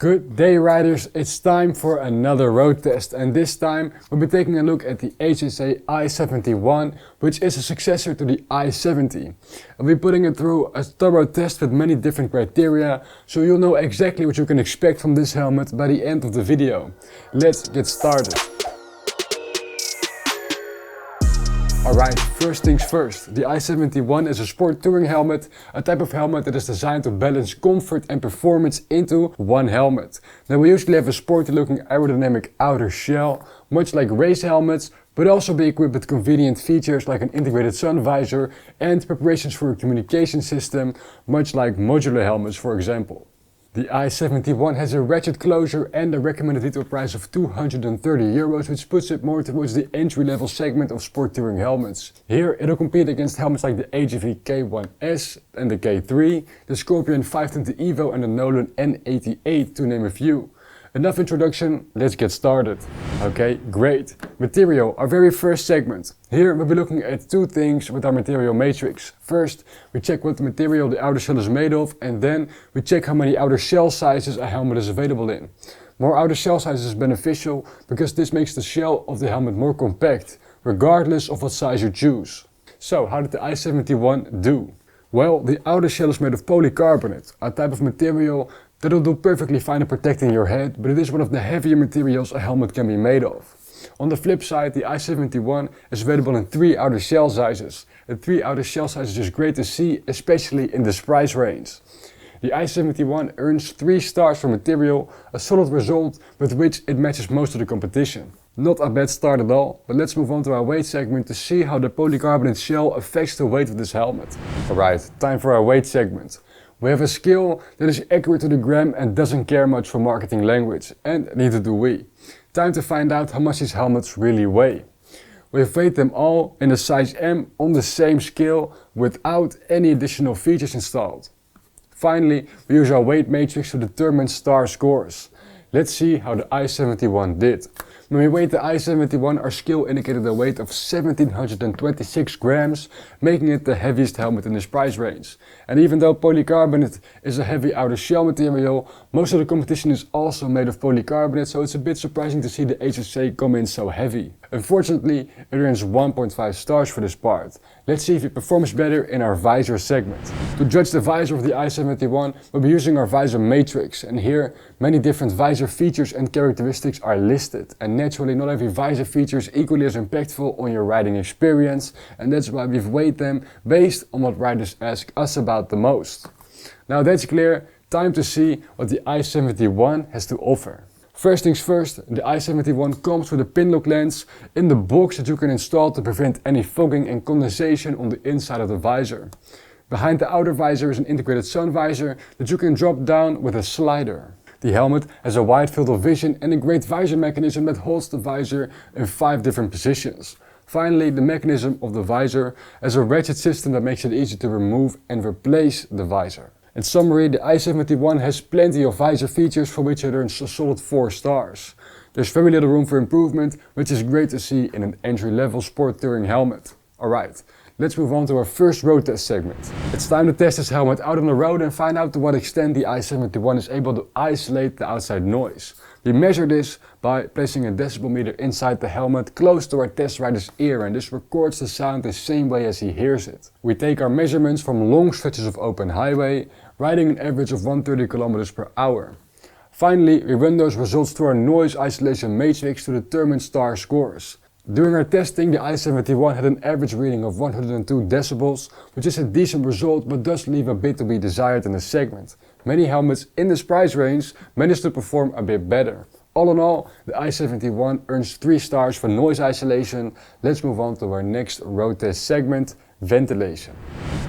Good day riders, it's time for another road test, and this time we'll be taking a look at the HJC i-71, which is a successor to the i-70. I'll be putting it through a thorough test with many different criteria, so you'll know exactly what you can expect from this helmet by the end of the video. Let's get started. Alright, first things first, the i-71 is a sport touring helmet, a type of helmet that is designed to balance comfort and performance into one helmet. Now we usually have a sporty looking aerodynamic outer shell, much like race helmets, but also be equipped with convenient features like an integrated sun visor and preparations for a communication system, much like modular helmets for example. The i-71 has a ratchet closure and a recommended retail price of €230, which puts it more towards the entry-level segment of sport touring helmets. Here it'll compete against helmets like the HJC K1S and the K3, the Scorpion 520 Evo and the Nolan N88 to name a few. Enough introduction, let's get started. Okay, great. Material, our very first segment. Here we'll be looking at two things with our material matrix. First, we check what material the outer shell is made of, and then we check how many outer shell sizes a helmet is available in. More outer shell sizes is beneficial because this makes the shell of the helmet more compact, regardless of what size you choose. So, how did the i-71 do? Well, the outer shell is made of polycarbonate, a type of material that'll do perfectly fine in protecting your head, but it is one of the heavier materials a helmet can be made of. On the flip side, the i-71 is available in 3 outer shell sizes. The 3 outer shell sizes is great to see, especially in this price range. The i-71 earns 3 stars for material, a solid result with which it matches most of the competition. Not a bad start at all, but let's move on to our weight segment to see how the polycarbonate shell affects the weight of this helmet. Alright, time for our weight segment. We have a scale that is accurate to the gram and doesn't care much for marketing language, and neither do we. Time to find out how much these helmets really weigh. We've weighed them all in a size M on the same scale without any additional features installed. Finally, we use our weight matrix to determine star scores. Let's see how the i-71 did. When we weighed the i-71, our scale indicated a weight of 1726 grams, making it the heaviest helmet in this price range. And even though polycarbonate is a heavy outer shell material, most of the competition is also made of polycarbonate, so it's a bit surprising to see the HJC come in so heavy. Unfortunately, it earns 1.5 stars for this part. Let's see if it performs better in our visor segment. To judge the visor of the i-71, we'll be using our visor matrix, and here many different visor features and characteristics are listed. And naturally, not every visor feature is equally as impactful on your riding experience, and that's why we've weighed them based on what riders ask us about the most. Now that's clear, time to see what the i-71 has to offer. First things first, the i-71 comes with a pinlock lens in the box that you can install to prevent any fogging and condensation on the inside of the visor. Behind the outer visor is an integrated sun visor that you can drop down with a slider. The helmet has a wide field of vision and a great visor mechanism that holds the visor in 5 different positions. Finally, the mechanism of the visor has a ratchet system that makes it easy to remove and replace the visor. In summary, the i-71 has plenty of visor features for which it earns a solid 4 stars. There's very little room for improvement, which is great to see in an entry-level sport touring helmet. Alright, let's move on to our first road test segment. It's time to test this helmet out on the road and find out to what extent the i-71 is able to isolate the outside noise. We measure this by placing a decibel meter inside the helmet close to our test rider's ear, and this records the sound the same way as he hears it. We take our measurements from long stretches of open highway, riding an average of 130 km per hour. Finally, we run those results through our noise isolation matrix to determine star scores. During our testing, the i-71 had an average reading of 102 decibels, which is a decent result but does leave a bit to be desired in the segment. Many helmets in this price range manage to perform a bit better. All in all, the i-71 earns 3 stars for noise isolation. Let's move on to our next road test segment, ventilation.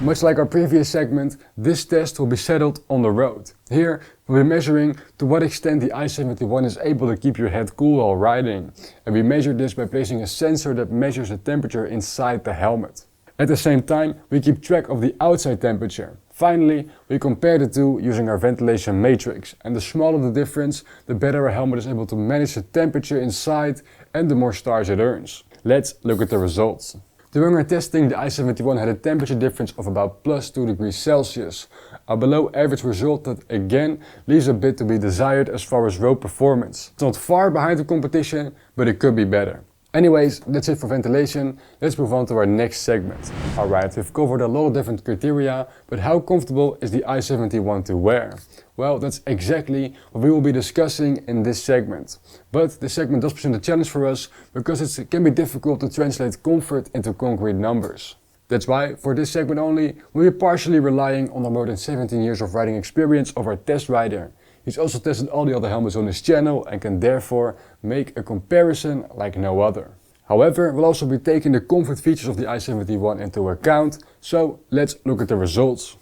Much like our previous segment, this test will be settled on the road. Here, we'll be measuring to what extent the i-71 is able to keep your head cool while riding. And we measure this by placing a sensor that measures the temperature inside the helmet. At the same time, we keep track of the outside temperature. Finally, we compare the two using our ventilation matrix, and the smaller the difference, the better our helmet is able to manage the temperature inside and the more stars it earns. Let's look at the results. During our testing, the i-71 had a temperature difference of about +2 degrees Celsius. a below average result that again leaves a bit to be desired as far as road performance. It's not far behind the competition, but it could be better. Anyways, that's it for ventilation. Let's move on to our next segment. Alright, we've covered a lot of different criteria, but how comfortable is the i-71 to wear? Well, that's exactly what we will be discussing in this segment. But this segment does present a challenge for us because it can be difficult to translate comfort into concrete numbers. That's why, for this segment only, we'll be partially relying on the more than 17 years of riding experience of our test rider. He's also tested all the other helmets on his channel and can therefore make a comparison like no other. However, we'll also be taking the comfort features of the i-71 into account, so let's look at the results.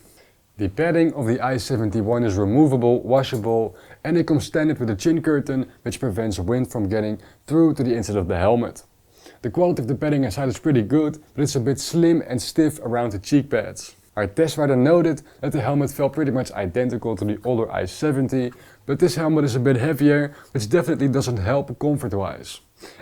The padding of the i-71 is removable, washable, and it comes standard with a chin curtain which prevents wind from getting through to the inside of the helmet. The quality of the padding inside is pretty good, but it's a bit slim and stiff around the cheek pads. Our test rider noted that the helmet felt pretty much identical to the older i-70, but this helmet is a bit heavier, which definitely doesn't help comfort-wise,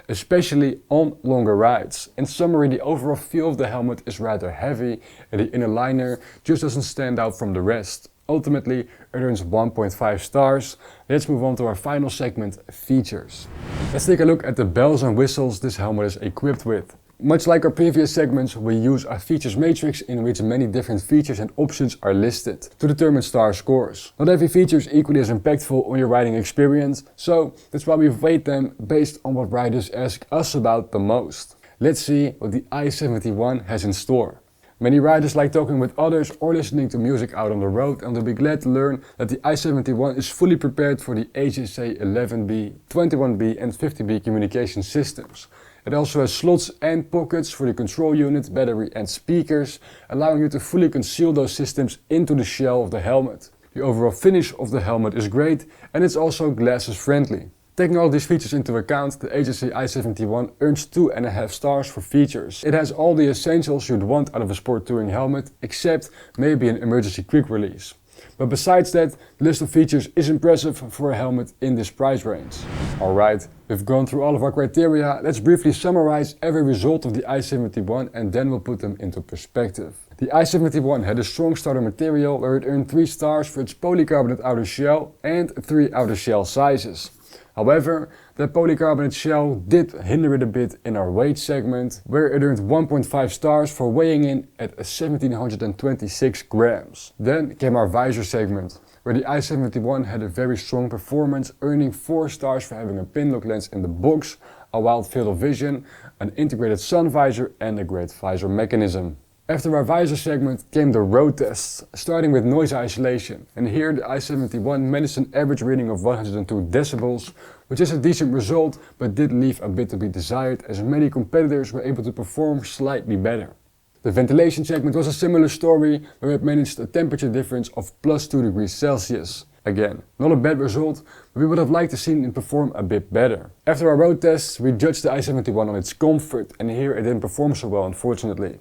especially on longer rides. In summary, the overall feel of the helmet is rather heavy and the inner liner just doesn't stand out from the rest. Ultimately, it earns 1.5 stars. Let's move on to our final segment, features. Let's take a look at the bells and whistles this helmet is equipped with. Much like our previous segments, we use a features matrix in which many different features and options are listed to determine star scores. Not every feature is equally as impactful on your riding experience, so that's why we've weighted them based on what riders ask us about the most. Let's see what the i-71 has in store. Many riders like talking with others or listening to music out on the road, and they'll be glad to learn that the i-71 is fully prepared for the HJC 11B, 21B and 50B communication systems. It also has slots and pockets for the control unit, battery and speakers, allowing you to fully conceal those systems into the shell of the helmet. The overall finish of the helmet is great and it's also glasses friendly. Taking all these features into account, the HJC i-71 earns 2.5 stars for features. It has all the essentials you'd want out of a sport touring helmet, except maybe an emergency quick release. But besides that, the list of features is impressive for a helmet in this price range. Alright, we've gone through all of our criteria. Let's briefly summarize every result of the i-71 and then we'll put them into perspective. The i-71 had a strong starter material where it earned 3 stars for its polycarbonate outer shell and 3 outer shell sizes. However, the polycarbonate shell did hinder it a bit in our weight segment, where it earned 1.5 stars for weighing in at 1726 grams. Then came our visor segment, where the i-71 had a very strong performance, earning 4 stars for having a pinlock lens in the box, a wide field of vision, an integrated sun visor and a great visor mechanism. After our visor segment came the road tests, starting with noise isolation, and here the i-71 managed an average reading of 102 decibels, which is a decent result but did leave a bit to be desired as many competitors were able to perform slightly better. The ventilation segment was a similar story where it managed a temperature difference of plus 2 degrees Celsius. Again, not a bad result, but we would have liked to see it perform a bit better. After our road tests, we judged the i-71 on its comfort, and here it didn't perform so well, unfortunately.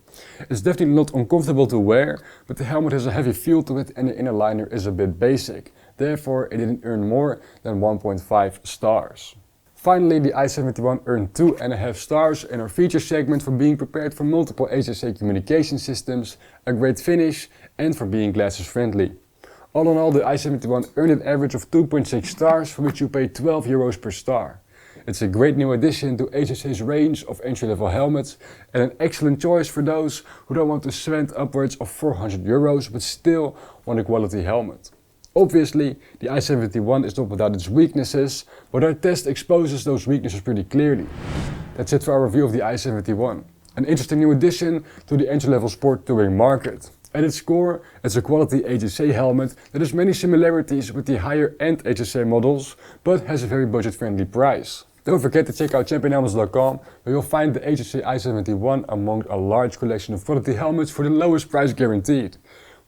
It's definitely not uncomfortable to wear, but the helmet has a heavy feel to it and the inner liner is a bit basic. Therefore, it didn't earn more than 1.5 stars. Finally, the i-71 earned 2.5 stars in our feature segment for being prepared for multiple HJC communication systems, a great finish, and for being glasses friendly. All in all, the i-71 earned an average of 2.6 stars, for which you pay €12 per star. It's a great new addition to HJC's range of entry-level helmets and an excellent choice for those who don't want to spend upwards of €400 but still want a quality helmet. Obviously, the i-71 is not without its weaknesses, but our test exposes those weaknesses pretty clearly. That's it for our review of the i-71. An interesting new addition to the entry-level sport touring market. At its core, it's a quality HJC helmet that has many similarities with the higher-end HJC models, but has a very budget-friendly price. Don't forget to check out championhelmets.com, where you'll find the HJC i-71 among a large collection of quality helmets for the lowest price guaranteed.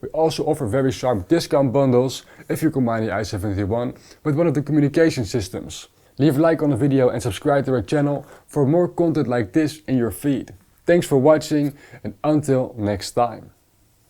We also offer very sharp discount bundles if you combine the i-71 with one of the communication systems. Leave a like on the video and subscribe to our channel for more content like this in your feed. Thanks for watching and until next time.